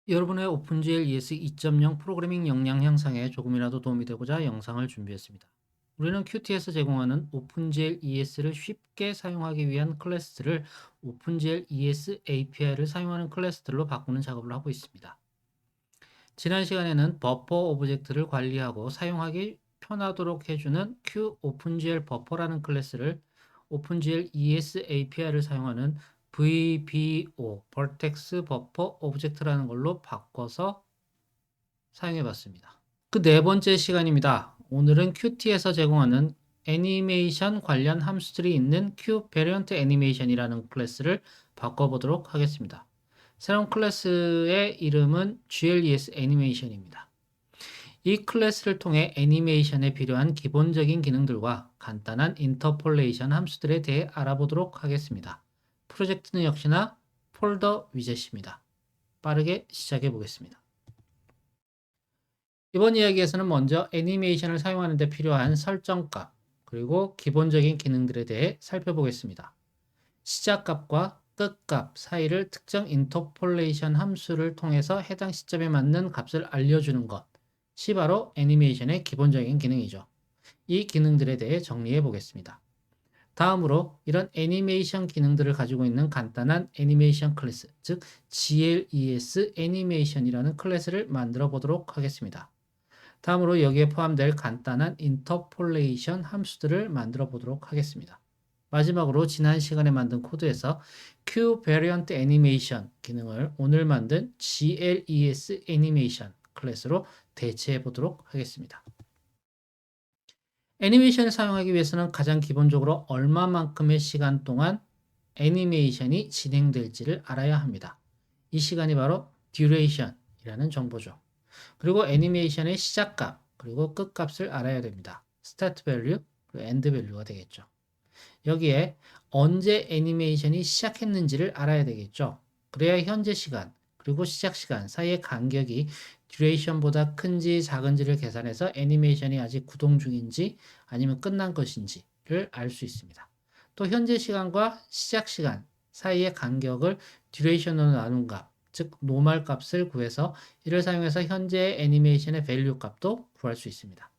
여러분의 오픈GL ES 2.0 프로그래밍 역량 향상에 조금이라도 도움이 되고자 영상을 준비했습니다. 우리는 Qt에서 제공하는 오픈GL ES를 쉽게 사용하기 위한 클래스들을 오픈GL ES API를 사용하는 클래스들로 바꾸는 작업을 하고 있습니다. 지난 시간에는 버퍼 오브젝트를 관리하고 사용하기 편하도록 해주는 Q 오픈GL 버퍼라는 클래스를 오픈GL ES API를 사용하는 VBO, Vertex Buffer Object라는 걸로 바꿔서 사용해 봤습니다. 그 네 번째 시간입니다. 오늘은 Qt에서 제공하는 애니메이션 관련 함수들이 있는 QVariant Animation이라는 클래스를 바꿔보도록 하겠습니다. 새로운 클래스의 이름은 GLES Animation입니다. 이 클래스를 통해 애니메이션에 필요한 기본적인 기능들과 간단한 인터폴레이션 함수들에 대해 알아보도록 하겠습니다. 프로젝트는 역시나 폴더 위젯입니다. 빠르게 시작해 보겠습니다. 이번 이야기에서는 먼저 애니메이션을 사용하는 데 필요한 설정값, 그리고 기본적인 기능들에 대해 살펴보겠습니다. 시작값과 끝값 사이를 특정 인터폴레이션 함수를 통해서 해당 시점에 맞는 값을 알려주는 것이 바로 애니메이션의 기본적인 기능이죠. 이 기능들에 대해 정리해 보겠습니다. 다음으로 이런 애니메이션 기능들을 가지고 있는 간단한 애니메이션 클래스, 즉 GLES 애니메이션이라는 클래스를 만들어 보도록 하겠습니다. 다음으로 여기에 포함될 간단한 인터폴레이션 함수들을 만들어 보도록 하겠습니다. 마지막으로 지난 시간에 만든 코드에서 QVariant Animation 기능을 오늘 만든 GLES Animation 클래스로 대체해 보도록 하겠습니다. 애니메이션을 사용하기 위해서는 가장 기본적으로 얼마만큼의 시간 동안 애니메이션이 진행될지를 알아야 합니다. 이 시간이 바로 duration이라는 정보죠. 그리고 애니메이션의 시작값, 그리고 끝값을 알아야 됩니다. start value, 그리고 end value가 되겠죠. 여기에 언제 애니메이션이 시작했는지를 알아야 되겠죠. 그래야 현재 시간, 그리고 시작 시간 사이의 간격이 듀레이션보다 큰지 작은지를 계산해서 애니메이션이 아직 구동 중인지 아니면 끝난 것인지를 알 수 있습니다. 또 현재 시간과 시작 시간 사이의 간격을 듀레이션으로 나눈 값, 즉 노멀 값을 구해서 이를 사용해서 현재 애니메이션의 밸류 값도 구할 수 있습니다.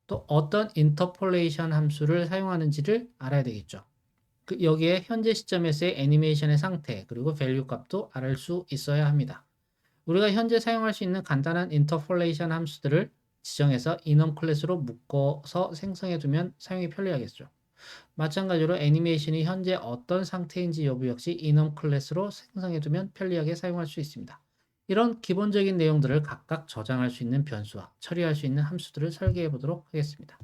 또 어떤 인터폴레이션 함수를 사용하는지를 알아야 되겠죠. 여기에 현재 시점에서의 애니메이션의 상태 그리고 밸류 값도 알 수 있어야 합니다. 우리가 현재 사용할 수 있는 간단한 인터폴레이션 함수들을 지정해서 enum 클래스로 묶어서 생성해 두면 사용이 편리하겠죠. 마찬가지로 애니메이션이 현재 어떤 상태인지 여부 역시 enum 클래스로 생성해 두면 편리하게 사용할 수 있습니다. 이런 기본적인 내용들을 각각 저장할 수 있는 변수와 처리할 수 있는 함수들을 설계해 보도록 하겠습니다.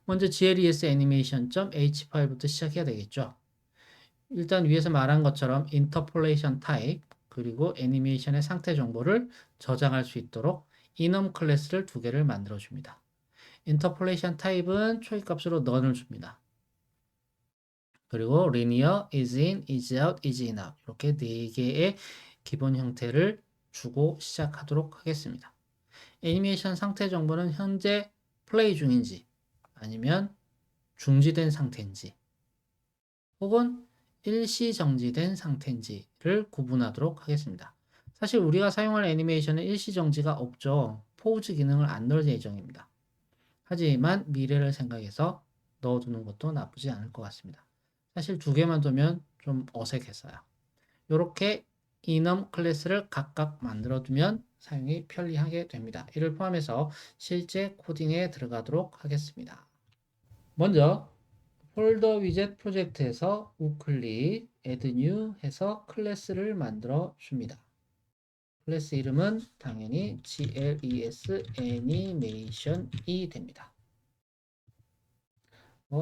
먼저 GLES animation.h 파일부터 시작해야 되겠죠. 일단 위에서 말한 것처럼 interpolation type 그리고 애니메이션의 상태 정보를 저장할 수 있도록 enum 클래스를 두 개를 만들어 줍니다. interpolation type은 초기값으로 none을 줍니다. 그리고 linear, is in, is out, is in out 이렇게 네 개의 기본 형태를 주고 시작하도록 하겠습니다. 애니메이션 상태 정보는 현재 플레이 중인지 아니면 중지된 상태인지 혹은 일시 정지된 상태인지를 구분하도록 하겠습니다. 사실 우리가 사용할 애니메이션은 일시 정지가 없죠. 포즈 기능을 안 넣을 예정입니다. 하지만 미래를 생각해서 넣어두는 것도 나쁘지 않을 것 같습니다. 사실 두 개만 두면 좀 어색했어요. 이렇게 enum 클래스를 각각 만들어두면 사용이 편리하게 됩니다. 이를 포함해서 실제 코딩에 들어가도록 하겠습니다. 먼저 폴더 위젯 프로젝트에서 우클릭 add new 해서 클래스를 만들어 줍니다. 클래스 이름은 당연히 GLES 애니메이션이 됩니다.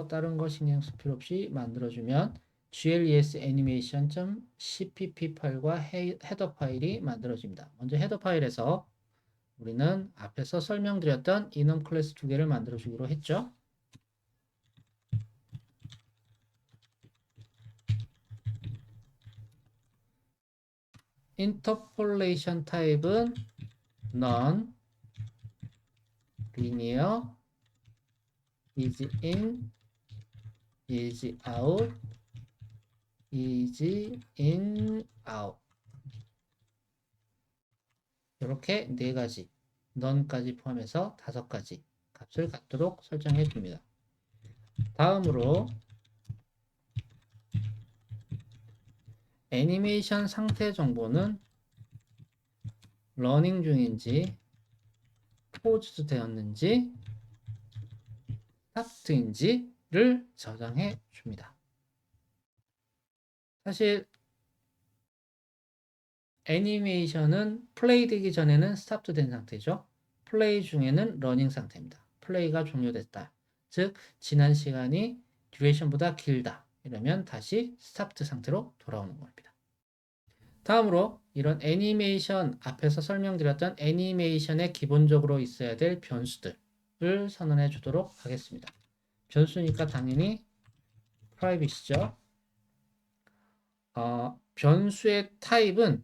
다른 거 신경 쓸 필요 없이 만들어주면 GLES animation.cpp 파일과 헤더 파일이 만들어집니다. 먼저 헤더 파일에서 우리는 앞에서 설명드렸던 enum 클래스 두 개를 만들어주기로 했죠. interpolation 타입은 none, linear, is in, is out, is in, out 이렇게 네 가지, none까지 포함해서 5가지 값을 갖도록 설정해 줍니다. 다음으로 애니메이션 상태 정보는 러닝 중인지, 포즈 되었는지, 스타트인지를 저장해 줍니다. 사실 애니메이션은 플레이 되기 전에는 스탑트 된 상태죠. 플레이 중에는 러닝 상태입니다. 플레이가 종료됐다. 즉 지난 시간이 듀레이션보다 길다. 이러면 다시 스탑트 상태로 돌아오는 겁니다. 다음으로 이런 애니메이션 앞에서 설명드렸던 애니메이션에 기본적으로 있어야 될 변수들을 선언해 주도록 하겠습니다. 변수니까 당연히 프라이빗이죠. 변수의 타입은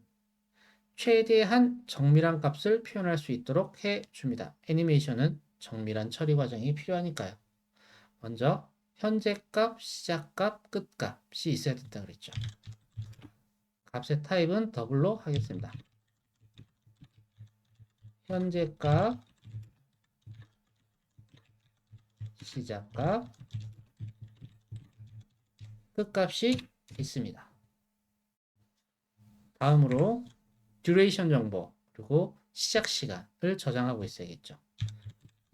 최대한 정밀한 값을 표현할 수 있도록 해줍니다. 애니메이션은 정밀한 처리 과정이 필요하니까요. 먼저 현재 값, 시작 값, 끝 값이 있어야 된다 그랬죠. 값의 타입은 더블로 하겠습니다. 현재 값, 시작 값, 끝 값이 있습니다. 다음으로 듀레이션 정보 그리고 시작 시간을 저장하고 있어야겠죠.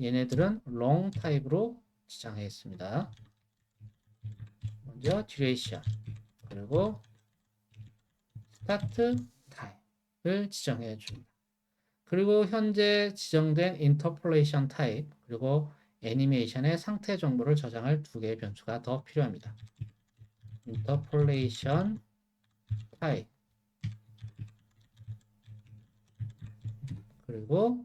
얘네들은 long 타입으로 지정하겠습니다. 먼저 듀레이션 그리고 스타트 타입을 지정해 줍니다. 그리고 현재 지정된 인터폴레이션 타입 그리고 애니메이션의 상태 정보를 저장할 두 개의 변수가 더 필요합니다. 인터폴레이션 타입 그리고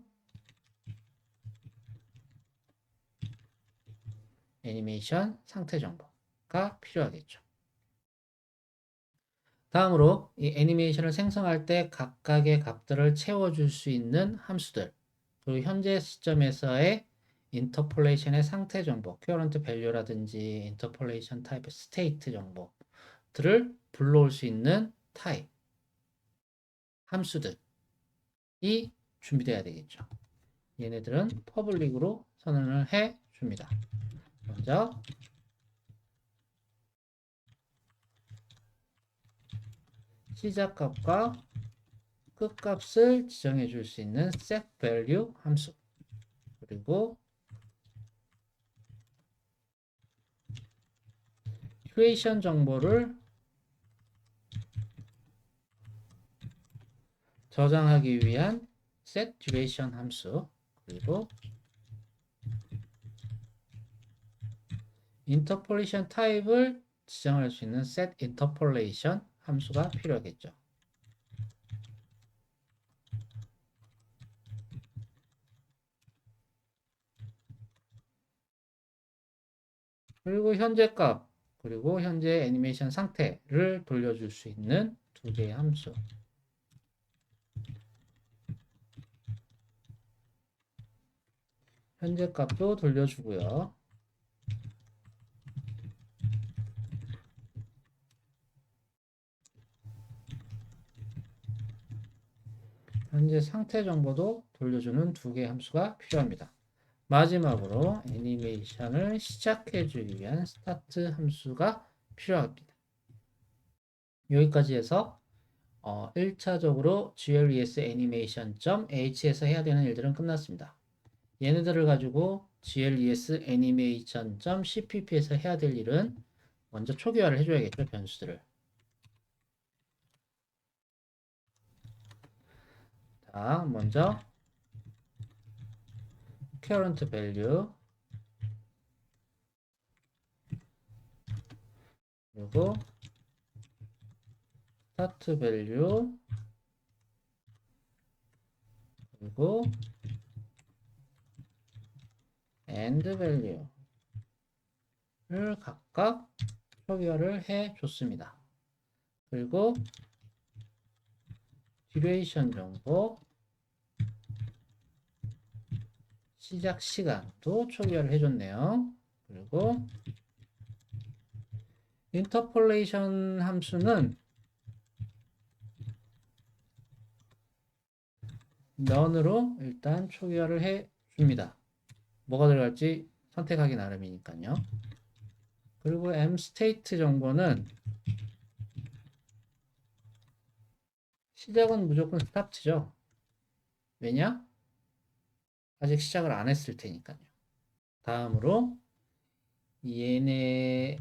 애니메이션 상태 정보가 필요하겠죠. 다음으로 이 애니메이션을 생성할 때 각각의 값들을 채워줄 수 있는 함수들 그리고 현재 시점에서의 인터폴레이션의 상태 정보, current value라든지 인터폴레이션 타입의 state 정보들을 불러올 수 있는 타입 함수들이 준비되어야 되겠죠. 얘네들은 public으로 선언을 해 줍니다. 먼저 시작값과 끝값을 지정해 줄 수 있는 setValue 함수 그리고 듀레이션 정보를 저장하기 위한 setDuration 함수 그리고 인터폴레이션 타입을 지정할 수 있는 setInterpolation 함수가 필요하겠죠. 그리고 현재 값 그리고 현재 애니메이션 상태를 돌려줄 수 있는 두 개의 함수 현재 값도 돌려주고요. 현재 상태 정보도 돌려주는 두 개의 함수가 필요합니다. 마지막으로 애니메이션을 시작해주기 위한 스타트 함수가 필요합니다. 여기까지 해서 1차적으로 GLES animation.h에서 해야 되는 일들은 끝났습니다. 얘네들을 가지고 GLES animation.cpp에서 해야 될 일은 먼저 초기화를 해줘야겠죠, 변수들을. 자, 먼저 current value 그리고 start value 그리고 end value를 각각 초기화를 해 줬습니다. 그리고 duration 정보 시작 시간도 초기화를 해줬네요. 그리고 인터폴레이션 함수는 none으로 일단 초기화를 해 줍니다. 뭐가 들어갈지 선택하기 나름이니까요. 그리고 mState 정보는 시작은 무조건 스타트죠. 왜냐? 아직 시작을 안 했을 테니까요. 다음으로 얘네들을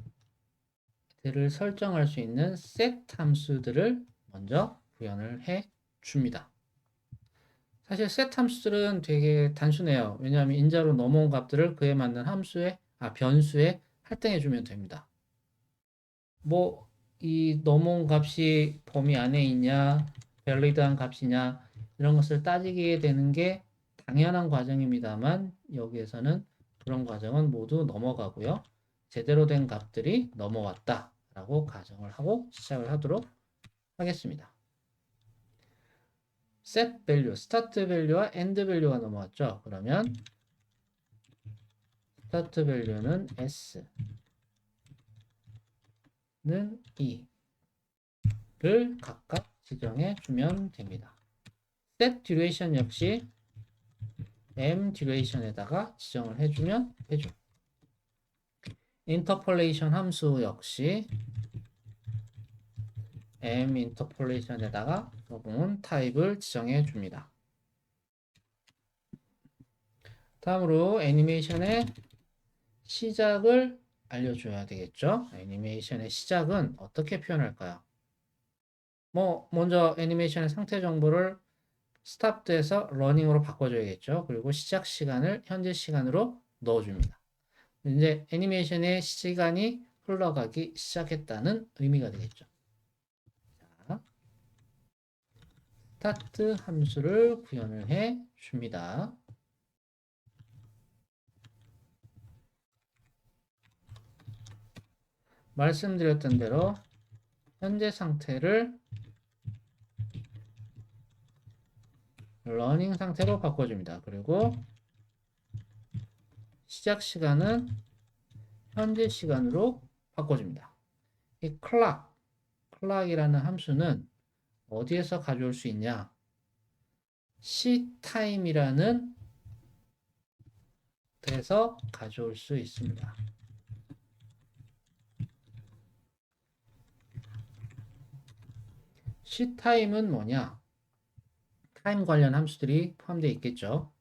설정할 수 있는 set 함수들을 먼저 구현을 해 줍니다. 사실 set 함수들은 되게 단순해요. 왜냐하면 인자로 넘어온 값들을 그에 맞는 변수에 할당해 주면 됩니다. 뭐, 이 넘어온 값이 범위 안에 있냐, 밸리드한 값이냐, 이런 것을 따지게 되는 게 당연한 과정입니다만, 여기에서는 그런 과정은 모두 넘어가고요. 제대로 된 값들이 넘어왔다 라고 가정을 하고 시작을 하도록 하겠습니다. set value, start value와 end value가 넘어왔죠. 그러면 start value는 s는 2를 각각 지정해 주면 됩니다. set duration 역시 m duration에다가 지정을 해주면 되죠. interpolation 함수 역시 m interpolation에다가 부분 타입을 지정해 줍니다. 다음으로 애니메이션의 시작을 알려줘야 되겠죠. 애니메이션의 시작은 어떻게 표현할까요? 먼저 애니메이션의 상태 정보를 스탑트에서 러닝으로 바꿔줘야겠죠. 그리고 시작 시간을 현재 시간으로 넣어줍니다. 이제 애니메이션의 시간이 흘러가기 시작했다는 의미가 되겠죠. 자, 스타트 함수를 구현을 해 줍니다. 말씀드렸던 대로 현재 상태를 러닝 상태로 바꿔줍니다. 그리고 시작 시간은 현재 시간으로 바꿔줍니다. 이 clock이라는 함수는 어디에서 가져올 수 있냐? ctime이라는 데서 가져올 수 있습니다. ctime은 뭐냐? 타임 관련 함수들이 포함되어 있겠죠.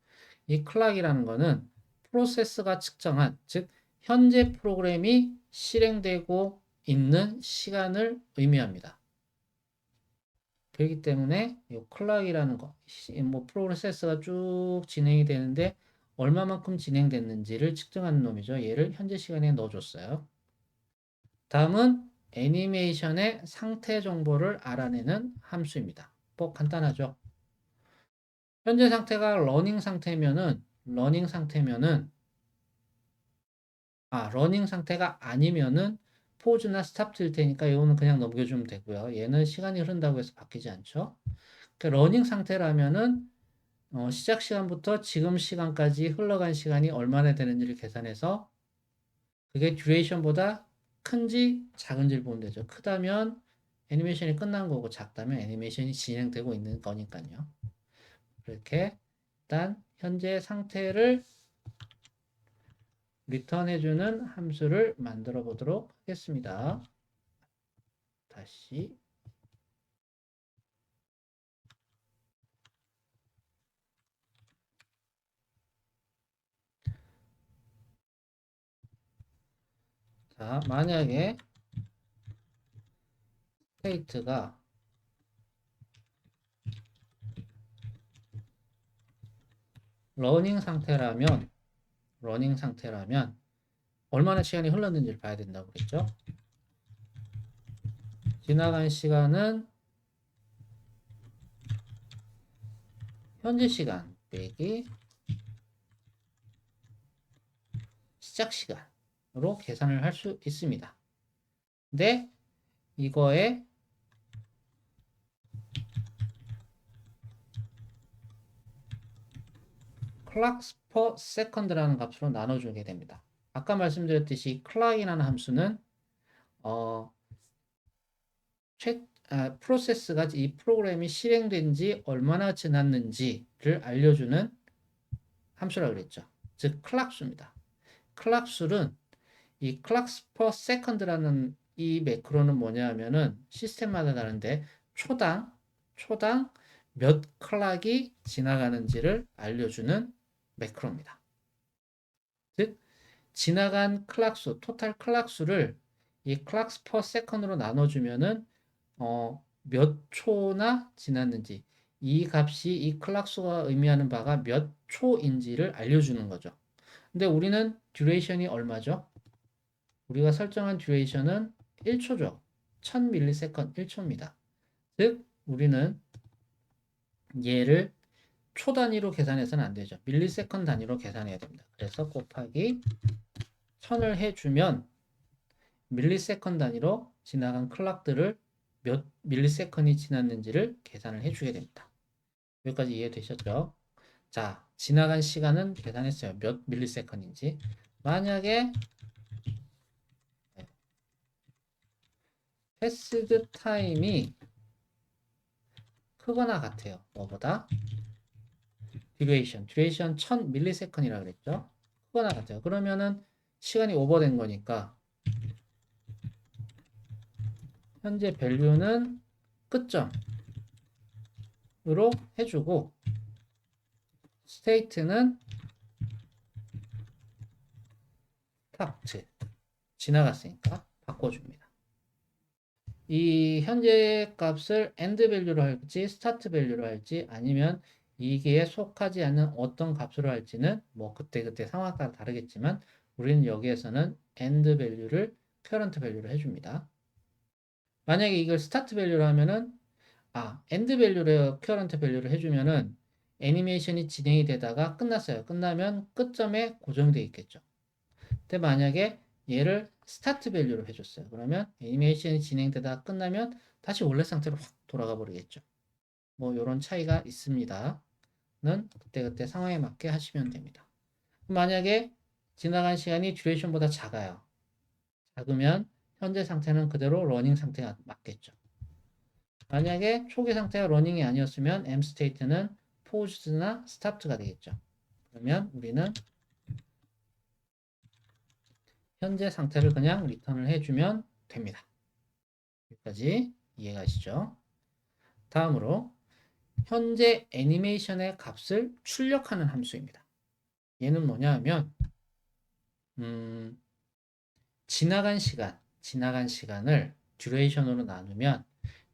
이 clock이라는 거는 프로세스가 측정한, 즉 현재 프로그램이 실행되고 있는 시간을 의미합니다. 그렇기 때문에 이 clock이라는 거, 프로세스가 쭉 진행이 되는데 얼마만큼 진행됐는지를 측정하는 놈이죠. 얘를 현재 시간에 넣어줬어요. 다음은 애니메이션의 상태 정보를 알아내는 함수입니다. 간단하죠. 현재 상태가 러닝 상태면은 러닝 상태가 아니면은 포즈나 스탑트일 테니까 이거는 그냥 넘겨주면 되고요. 얘는 시간이 흐른다고 해서 바뀌지 않죠. 그러니까 러닝 상태라면은 시작 시간부터 지금 시간까지 흘러간 시간이 얼마나 되는지를 계산해서 그게 듀레이션보다 큰지 작은지를 보면 되죠. 크다면 애니메이션이 끝난 거고 작다면 애니메이션이 진행되고 있는 거니까요. 그렇게 일단 현재 상태를 리턴해주는 함수를 만들어 보도록 하겠습니다. 다시 자, 만약에 스테이트가 러닝 상태라면 얼마나 시간이 흘렀는지를 봐야 된다고 그랬죠. 지나간 시간은 현재 시간 빼기 시작 시간으로 계산을 할 수 있습니다. 근데 이거에 clocks per second라는 값으로 나눠주게 됩니다. 아까 말씀드렸듯이 clock이라는 함수는 프로세스가 이 프로그램이 실행된 지 얼마나 지났는지를 알려주는 함수라고 그랬죠. 즉 클락수입니다. 클락수는 이 clocks per second라는 이 매크로는 뭐냐 하면은 시스템마다 다른데 초당 몇 클락이 지나가는지를 알려주는 매크로입니다. 즉 지나간 클락수, 토탈 클락수를 이 clocks per second로 나눠주면은 몇 초나 지났는지 이 값이 이 클락수가 의미하는 바가 몇 초인지를 알려주는 거죠. 근데 우리는 듀레이션이 얼마죠? 우리가 설정한 듀레이션은 1초죠. 1000ms 1초입니다. 즉 우리는 얘를 초 단위로 계산해서는 안 되죠. 밀리세컨 단위로 계산해야 됩니다. 그래서 곱하기 1000을 해주면 밀리세컨 단위로 지나간 클락들을 몇 밀리세컨이 지났는지를 계산을 해주게 됩니다. 여기까지 이해되셨죠? 자, 지나간 시간은 계산했어요. 몇 밀리세컨인지. 만약에 패스드 타임이 크거나 같아요. 뭐보다? 듀레이션 1000ms이라고 그랬죠? 크거나 같아요. 그러면은 시간이 오버된 거니까 현재 밸류는 끝점으로 해주고 스테이트는 스타트 지나갔으니까 바꿔줍니다. 이 현재 값을 end 밸류로 할지 start 밸류로 할지 아니면 이게 속하지 않는 어떤 값으로 할지는 뭐 그때그때 상황 따라 다르겠지만 우리는 여기에서는 end 밸류를 current 밸류로 해줍니다. 만약에 이걸 start 밸류로 하면은 end 밸류를 current 밸류를 해주면은 애니메이션이 진행이 되다가 끝났어요. 끝나면 끝점에 고정되어 있겠죠. 근데 만약에 얘를 스타트 밸류로 해줬어요. 그러면 애니메이션이 진행되다가 끝나면 다시 원래 상태로 확 돌아가 버리겠죠. 뭐 이런 차이가 있습니다. 는 그때그때 상황에 맞게 하시면 됩니다. 만약에 지나간 시간이 듀레이션보다 작아요. 작으면 현재 상태는 그대로 러닝 상태가 맞겠죠. 만약에 초기 상태가 러닝이 아니었으면 M 스테이트는 paused나 stopped가 되겠죠. 그러면 우리는 현재 상태를 그냥 리턴을 해주면 됩니다. 여기까지 이해가시죠? 다음으로 현재 애니메이션의 값을 출력하는 함수입니다. 얘는 뭐냐 하면 지나간 시간을 듀레이션으로 나누면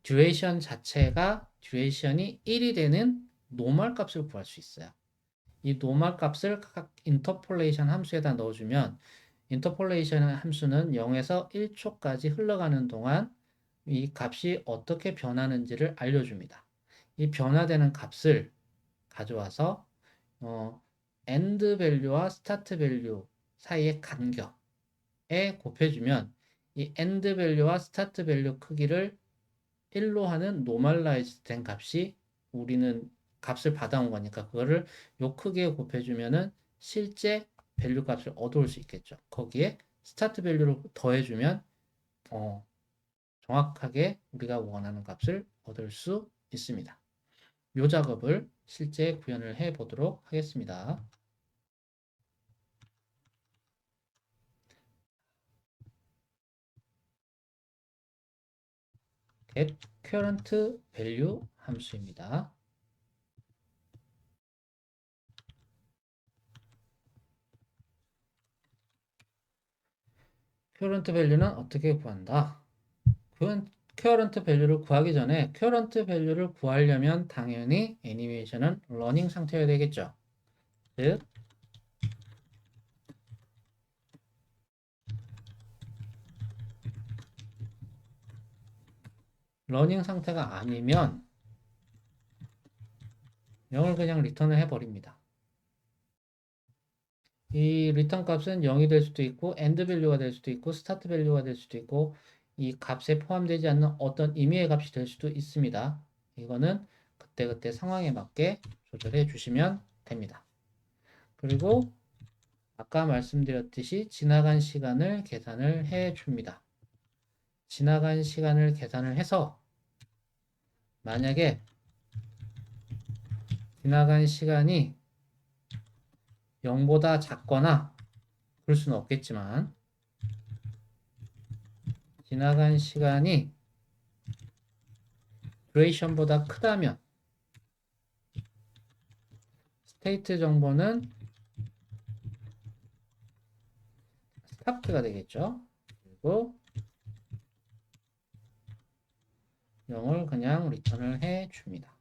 듀레이션 자체가 듀레이션이 1이 되는 노멀 값을 구할 수 있어요. 이 노멀 값을 각 인터폴레이션 함수에다 넣어주면 인터폴레이션 함수는 0에서 1초까지 흘러가는 동안 이 값이 어떻게 변하는지를 알려줍니다. 이 변화되는 값을 가져와서 end 밸류와 start 밸류 사이의 간격에 곱해주면 이 end 밸류와 start 밸류 크기를 1로 하는 노멀라이즈 된 값이 우리는 값을 받아온 거니까 그거를 요 크기에 곱해주면은 실제 밸류 값을 얻어올 수 있겠죠. 거기에 스타트 밸류를 더해주면 정확하게 우리가 원하는 값을 얻을 수 있습니다. 이 작업을 실제 구현을 해 보도록 하겠습니다. get current value 함수입니다. current value는 어떻게 구한다? current value를 구하기 전에 current value를 구하려면 당연히 애니메이션은 러닝 상태여야 되겠죠. 즉 러닝 상태가 아니면 0을 그냥 리턴을 해버립니다. 이 리턴 값은 0이 될 수도 있고 end 밸류가 될 수도 있고 스타트 밸류가 될 수도 있고 이 값에 포함되지 않는 어떤 임의의 값이 될 수도 있습니다. 이거는 그때그때 상황에 맞게 조절해 주시면 됩니다. 그리고 아까 말씀드렸듯이 지나간 시간을 계산을 해 줍니다. 지나간 시간을 계산을 해서 만약에 지나간 시간이 0보다 작거나 그럴 수는 없겠지만 지나간 시간이 duration보다 크다면 스테이트 정보는 stopped가 되겠죠. 그리고 0을 그냥 리턴을 해 줍니다.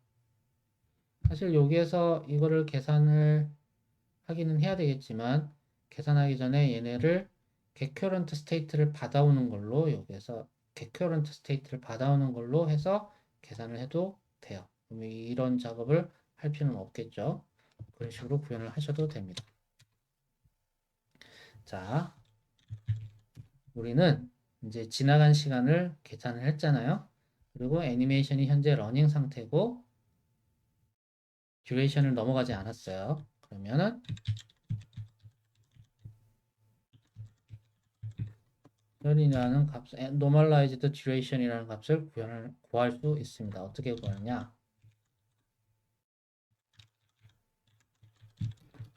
사실 여기에서 이거를 계산을 하기는 해야 되겠지만 계산하기 전에 얘네를 getCurrent state를 받아오는 걸로 여기에서 getCurrent state를 받아오는 걸로 해서 계산을 해도 돼요. 그럼 이런 작업을 할 필요는 없겠죠. 그런 식으로 구현을 하셔도 됩니다. 자, 우리는 이제 지나간 시간을 계산을 했잖아요. 그리고 애니메이션이 현재 러닝 상태고 듀레이션을 넘어가지 않았어요. 그러면은 이라는 값, normalized duration이라는 값을 구할 수 있습니다. 어떻게 구하느냐?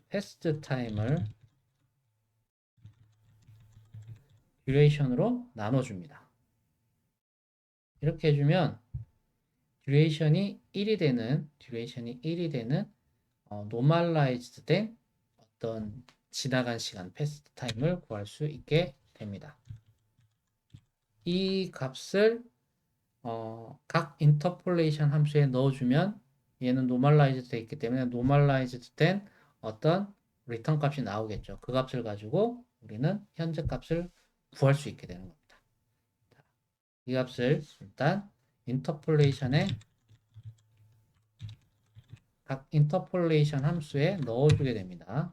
패스트 타임을 duration으로 나눠줍니다. 이렇게 해주면 duration이 1이 되는 normalized 된 어떤 지나간 시간, 패스트 타임을 구할 수 있게 됩니다. 이 값을 각 인터폴레이션 함수에 넣어주면 얘는 normalized 돼 있기 때문에 normalized 된 어떤 리턴 값이 나오겠죠. 그 값을 가지고 우리는 현재 값을 구할 수 있게 되는 겁니다. 이 값을 일단 인터폴레이션에 각 인터폴레이션 함수에 넣어주게 됩니다.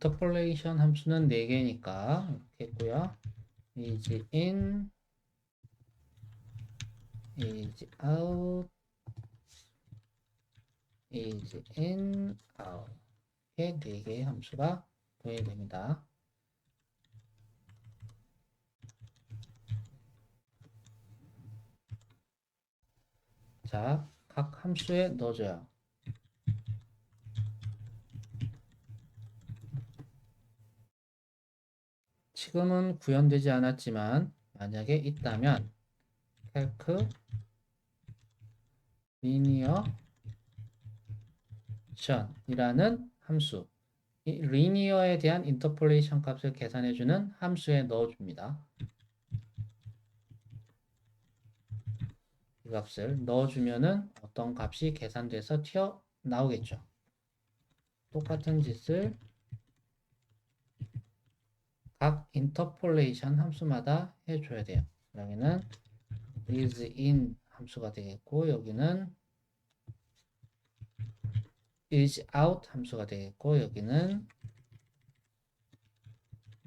인터폴레이션 함수는 4개니까 이렇게 했고요. is in, is out, is in, out. 이렇게 4개의 함수가 구현이 됩니다. 자, 각 함수에 넣어줘요. 지금은 구현되지 않았지만 만약에 있다면 calc linear이라는 함수, 이 linear에 대한 인터폴레이션 값을 계산해주는 함수에 넣어줍니다. 이 값을 넣어주면은 어떤 값이 계산돼서 튀어나오겠죠. 똑같은 짓을 각 인터폴레이션 함수마다 해줘야 돼요. 여기는 is in 함수가 되겠고 여기는 is out 함수가 되겠고 여기는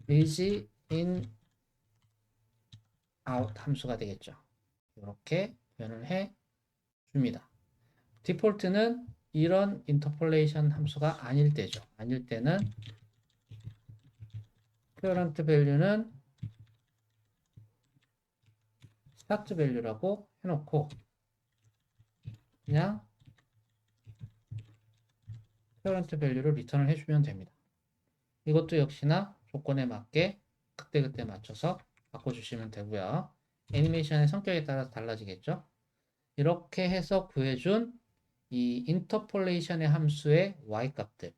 is in out 함수가 되겠죠. 이렇게 표현을 해 줍니다. 디폴트는 이런 인터폴레이션 함수가 아닐 때죠. 아닐 때는 current value는 start value라고 해놓고 그냥 current value를 리턴을 해주면 됩니다. 이것도 역시나 조건에 맞게 그때그때 맞춰서 바꿔주시면 되고요. 애니메이션의 성격에 따라서 달라지겠죠. 이렇게 해서 구해준 이 인터폴레이션의 함수의 y값들,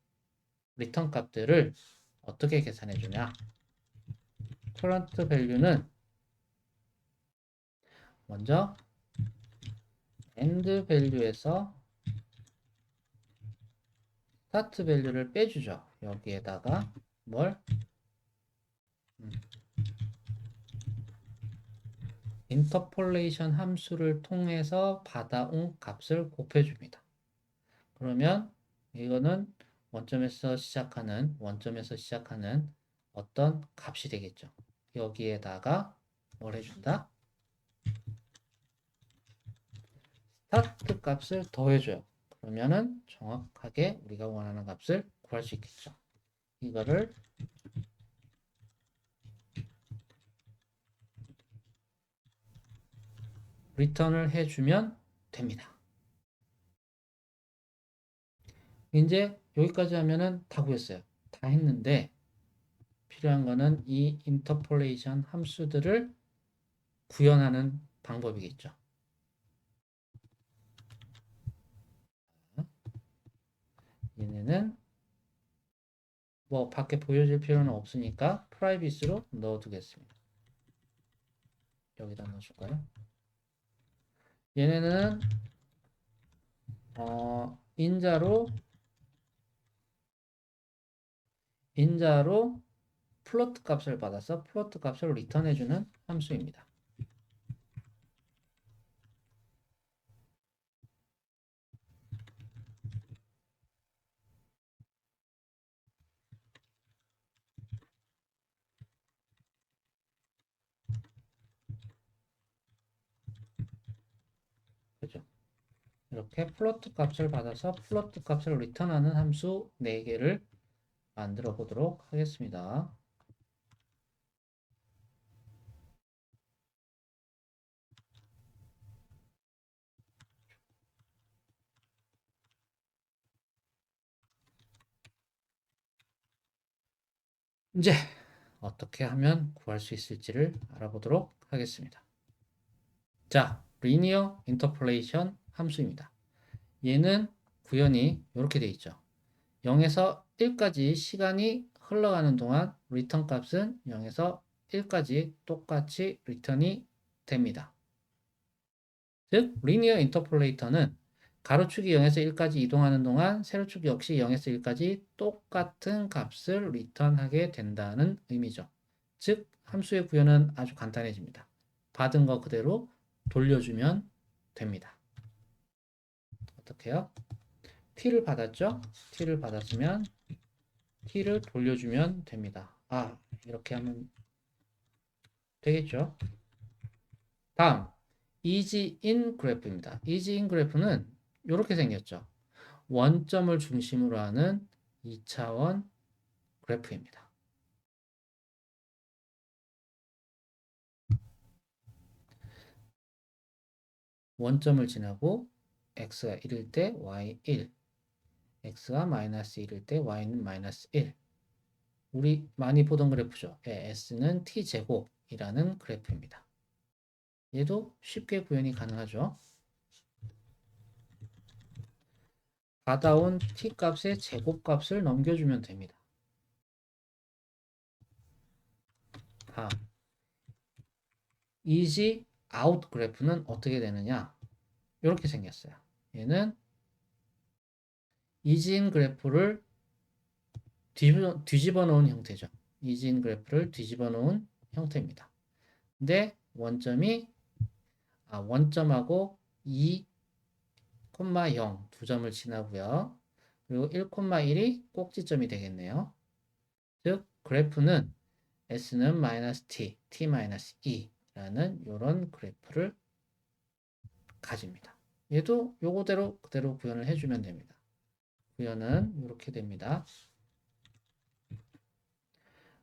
리턴 값들을 어떻게 계산해주냐. current value는 먼저 end value에서 start value를 빼주죠. 여기에다가 뭘? 인터폴레이션 함수를 통해서 받아온 값을 곱해줍니다. 그러면 이거는 원점에서 시작하는 어떤 값이 되겠죠. 여기에다가 뭘 해준다? 스타트 값을 더해줘요. 그러면은 정확하게 우리가 원하는 값을 구할 수 있겠죠. 이거를 리턴을 해주면 됩니다. 이제 여기까지 하면은 다 구했어요. 다 했는데 필요한 거는 이 인터폴레이션 함수들을 구현하는 방법이겠죠. 얘네는 뭐 밖에 보여줄 필요는 없으니까 프라이빗으로 넣어두겠습니다. 여기다 넣어줄까요? 얘네는 인자로 플로트 값을 받아서 플로트 값을 리턴해주는 함수입니다. 그죠? 이렇게 플로트 값을 받아서 플로트 값을 리턴하는 함수 4개를 만들어 보도록 하겠습니다. 이제 어떻게 하면 구할 수 있을지를 알아보도록 하겠습니다. 자, 리니어 인터폴레이션 함수입니다. 얘는 구현이 이렇게 돼 있죠. 0에서 1까지 시간이 흘러가는 동안 리턴 값은 0에서 1까지 똑같이 리턴이 됩니다. 즉, 리니어 인터폴레이터는 가로축이 0에서 1까지 이동하는 동안 세로축 역시 0에서 1까지 똑같은 값을 리턴하게 된다는 의미죠. 즉, 함수의 구현은 아주 간단해집니다. 받은 거 그대로 돌려주면 됩니다. 어떻게 해요? t를 받았죠? t를 받았으면 t를 돌려주면 됩니다. 이렇게 하면 되겠죠? 다음, easy in 그래프입니다. easy in 그래프는 이렇게 생겼죠. 원점을 중심으로 하는 2차원 그래프입니다. 원점을 지나고 x가 1일 때 y 1, x가 마이너스 1일 때 y는 마이너스 1. 우리 많이 보던 그래프죠. s는 t제곱이라는 그래프입니다. 얘도 쉽게 구현이 가능하죠. 받아온 t값의 제곱값을 넘겨주면 됩니다. 다음, easy out 그래프는 어떻게 되느냐? 이렇게 생겼어요. 얘는 easy in 그래프를 뒤집어 놓은 형태죠. easy in 그래프를 뒤집어 놓은 형태입니다. 근데 원점하고 2, 0 두 점을 지나고요. 그리고 1,1이 꼭지점이 되겠네요. 즉 그래프는 s는 마이너스 t, t 마이너스 2라는 이런 그래프를 가집니다. 얘도 요거대로 그대로 구현을 해주면 됩니다. 구현은 이렇게 됩니다.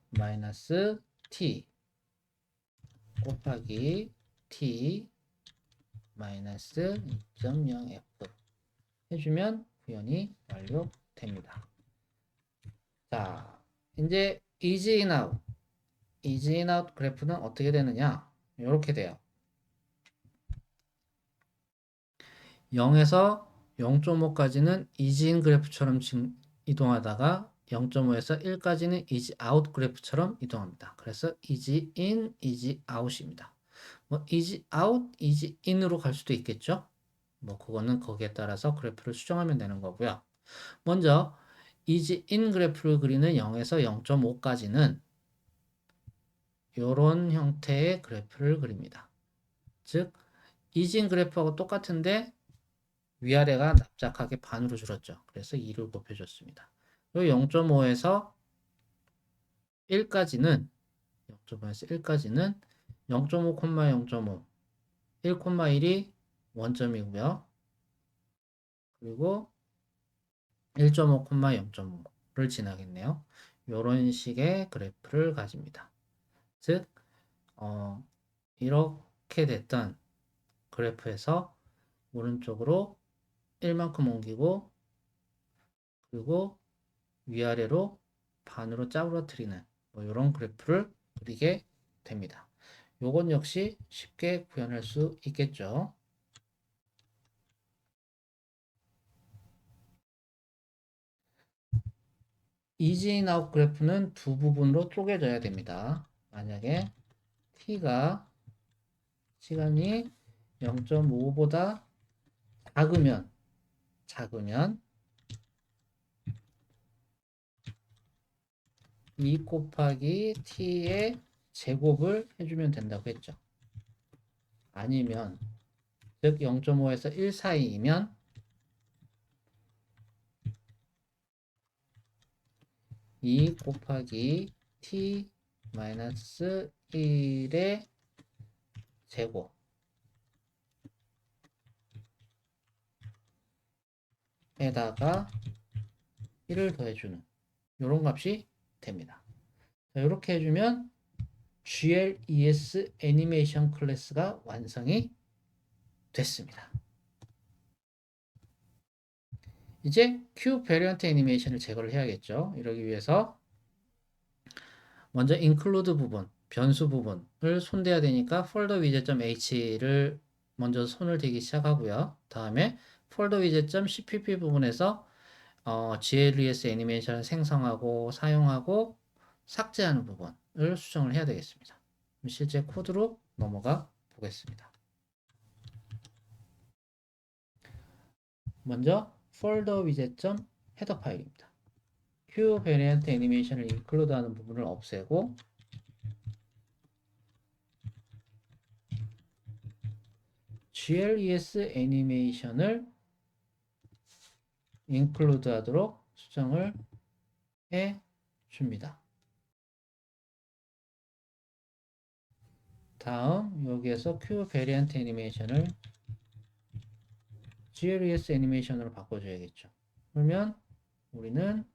마이너스 t 곱하기 t 마이너스 2.0f 해주면 구현이 완료됩니다. 자, 이제 easy in out 그래프는 어떻게 되느냐? 이렇게 돼요. 0에서 0.5까지는 easy in 그래프처럼 이동하다가 0.5에서 1까지는 easy out 그래프처럼 이동합니다. 그래서 easy in, easy out입니다. 뭐 easy out, easy in으로 갈 수도 있겠죠? 뭐 그거는 거기에 따라서 그래프를 수정하면 되는 거고요. 먼저 easy in 그래프를 그리는 0에서 0.5까지는 이런 형태의 그래프를 그립니다. 즉 easy in 그래프하고 똑같은데 위아래가 납작하게 반으로 줄었죠. 그래서 2를 곱해줬습니다. 그리고 0.5에서 1까지는 0.5에서 1까지는 0.5, 0.5, 1,1이 원점이고요. 그리고 1.5, 0.5를 지나겠네요. 이런 식의 그래프를 가집니다. 즉, 이렇게 됐던 그래프에서 오른쪽으로 1만큼 옮기고 그리고 위아래로 반으로 짜부러뜨리는 뭐 이런 그래프를 그리게 됩니다. 요건 역시 쉽게 구현할 수 있겠죠. 이지 아웃 그래프는 두 부분으로 쪼개져야 됩니다. 만약에 t가 시간이 0.5보다 작으면 2 곱하기 t의 제곱을 해주면 된다고 했죠. 아니면 즉 0.5에서 1 사이이면 2 곱하기 t 마이너스 1의 제곱 에다가 1을 더해주는 이런 값이 됩니다. 자, 이렇게 해주면 GLES 애니메이션 클래스가 완성이 됐습니다. 이제 Q 베리언트 애니메이션을 제거를 해야겠죠. 이러기 위해서 먼저 include 부분, 변수 부분을 손대야 되니까 folder widget.h를 먼저 손을 대기 시작하고요. 다음에 folder widget.cpp 부분에서 GLES 애니메이션을 생성하고 사용하고 삭제하는 부분을 수정을 해야 되겠습니다. 실제 코드로 넘어가 보겠습니다. 먼저 folder widget.header 파일입니다. Q variant 애니메이션을 include 하는 부분을 없애고 GLES 애니메이션을 include 하도록 수정을 해 줍니다. 다음 여기에서 Q variant 애니메이션을 GLES 애니메이션으로 바꿔줘야겠죠. 그러면 우리는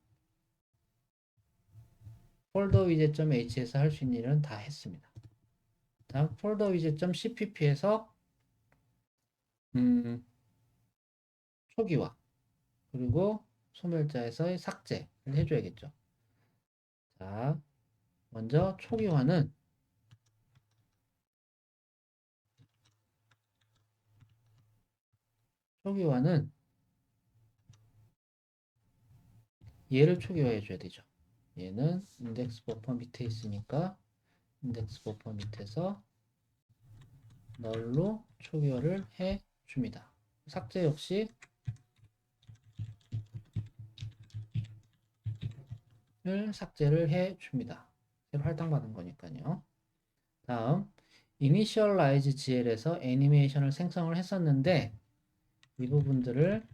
folder widget.h에서 할 수 있는 일은 다 했습니다. 다음 folder widget.cpp에서 초기화 그리고 소멸자에서의 삭제를 해줘야겠죠. 자, 먼저 초기화는 얘를 초기화해 줘야 되죠. 얘는 인덱스 버퍼 밑에 있으니까 인덱스 버퍼 밑에서 널로 초기화를 해 줍니다. 삭제 역시 삭제를 해 줍니다. 새로 할당받은 거니까요. 다음 initialize GL에서 애니메이션을 생성을 했었는데 이 부분들을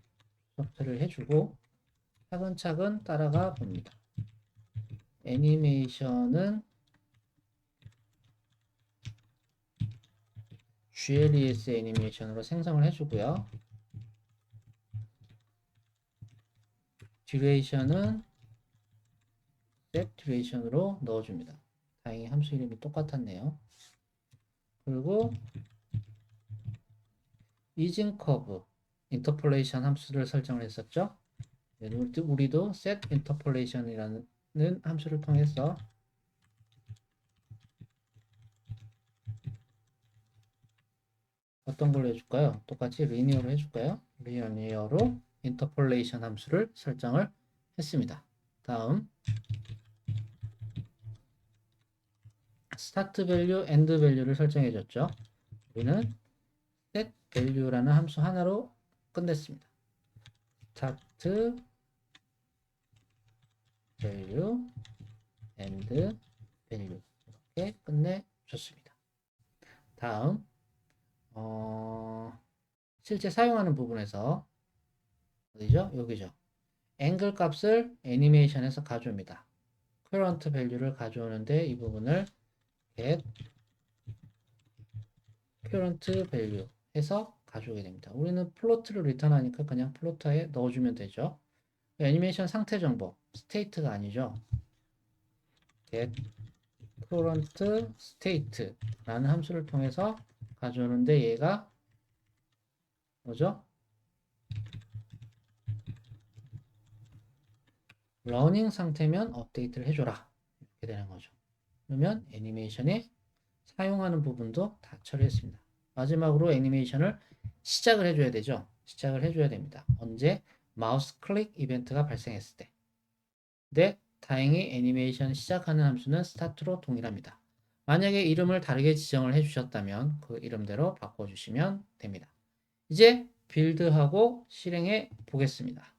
삭제를 해주고 차근차근 따라가 봅니다. 애니메이션은 GLES 애니메이션으로 생성을 해주고요. 듀레이션은 set duration으로 넣어줍니다. 다행히 함수 이름이 똑같았네요. 그리고 이징 커브 인터폴레이션 함수를 설정을 했었죠. 우리도 set interpolation이라는 함수를 통해서 어떤 걸로 해줄까요? 똑같이 리니어로 해줄까요? 리니어로 인터폴레이션 함수를 설정을 했습니다. 다음 스타트 밸류, 엔드 밸류를 설정해 줬죠. 우리는 set value라는 함수 하나로 끝냈습니다. 스타트 밸류, 엔드 밸류 이렇게 끝내줬습니다. 다음 실제 사용하는 부분에서 어디죠? 여기죠. 앵글 값을 애니메이션에서 가져옵니다. current value를 가져오는데 이 부분을 get current value 해서 가져오게 됩니다. 우리는 플로트를 리턴하니까 그냥 플로터에 넣어주면 되죠. 애니메이션 상태 정보, 스테이트가 아니죠. get current state라는 함수를 통해서 가져오는데 얘가 뭐죠? 러닝 상태면 업데이트를 해줘라. 이렇게 되는 거죠. 그러면 애니메이션에 사용하는 부분도 다 처리했습니다. 마지막으로 애니메이션을 시작을 해줘야 되죠. 시작을 해줘야 됩니다. 언제? 마우스 클릭 이벤트가 발생했을 때. 근데 다행히 애니메이션 시작하는 함수는 스타트로 동일합니다. 만약에 이름을 다르게 지정을 해주셨다면 그 이름대로 바꿔주시면 됩니다. 이제 빌드하고 실행해 보겠습니다.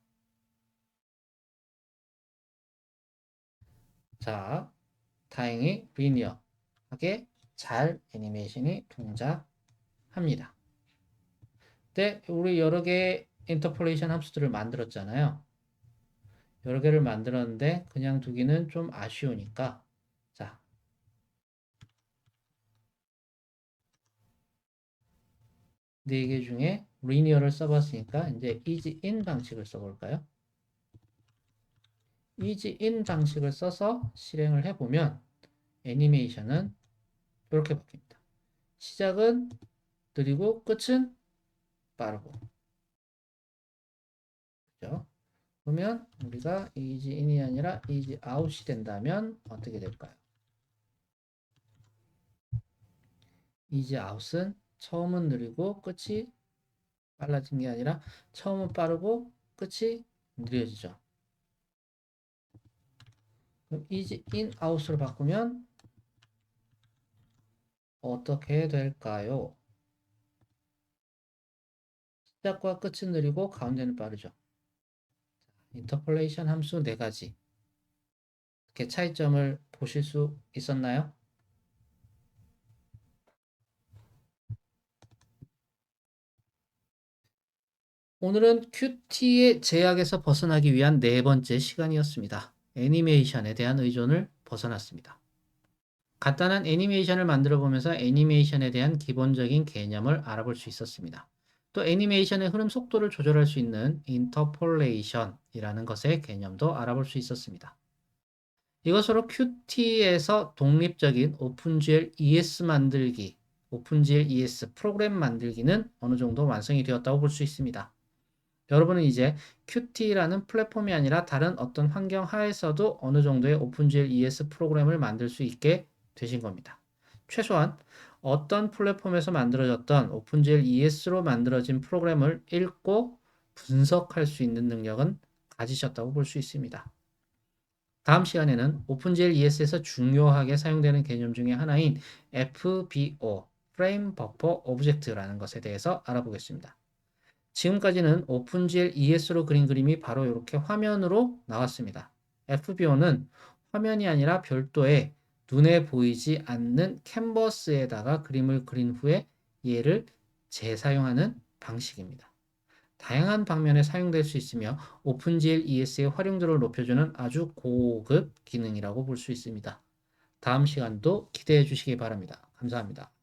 자, 다행히 리니어하게 잘 애니메이션이 동작합니다. 네, 우리 여러 개의 인터폴레이션 함수들을 만들었잖아요. 여러 개를 만들었는데 그냥 두기는 좀 아쉬우니까 자, 4개 중에 리니어를 써봤으니까 이제 isIn 방식을 써볼까요? isIn 방식을 써서 실행을 해보면 애니메이션은 이렇게 바뀝니다. 시작은 느리고 끝은 빠르고. 그죠? 그러면 우리가 isIn이 아니라 isOut이 된다면 어떻게 될까요? isOut은 처음은 느리고 끝이 빨라진 게 아니라 처음은 빠르고 끝이 느려지죠. 그럼 isInOut으로 바꾸면 어떻게 될까요? 시작과 끝은 느리고 가운데는 빠르죠. 인터폴레이션 함수 4가지. 이렇게 차이점을 보실 수 있었나요? 오늘은 Qt의 제약에서 벗어나기 위한 4번째 시간이었습니다. 애니메이션에 대한 의존을 벗어났습니다. 간단한 애니메이션을 만들어 보면서 애니메이션에 대한 기본적인 개념을 알아볼 수 있었습니다. 또 애니메이션의 흐름 속도를 조절할 수 있는 인터폴레이션이라는 것의 개념도 알아볼 수 있었습니다. 이것으로 Qt에서 독립적인 오픈GL ES 만들기, 오픈GL ES 프로그램 만들기는 어느 정도 완성이 되었다고 볼 수 있습니다. 여러분은 이제 Qt라는 플랫폼이 아니라 다른 어떤 환경 하에서도 어느 정도의 오픈GL ES 프로그램을 만들 수 있게 되신 겁니다. 최소한 어떤 플랫폼에서 만들어졌던 오픈GL ES로 만들어진 프로그램을 읽고 분석할 수 있는 능력은 가지셨다고 볼 수 있습니다. 다음 시간에는 오픈GL ES에서 중요하게 사용되는 개념 중에 하나인 FBO, Frame Buffer Object라는 것에 대해서 알아보겠습니다. 지금까지는 오픈GL ES로 그린 그림이 바로 이렇게 화면으로 나왔습니다. FBO는 화면이 아니라 별도의 눈에 보이지 않는 캔버스에다가 그림을 그린 후에 얘를 재사용하는 방식입니다. 다양한 방면에 사용될 수 있으며 오픈GL ES의 활용도를 높여주는 아주 고급 기능이라고 볼 수 있습니다. 다음 시간도 기대해 주시기 바랍니다. 감사합니다.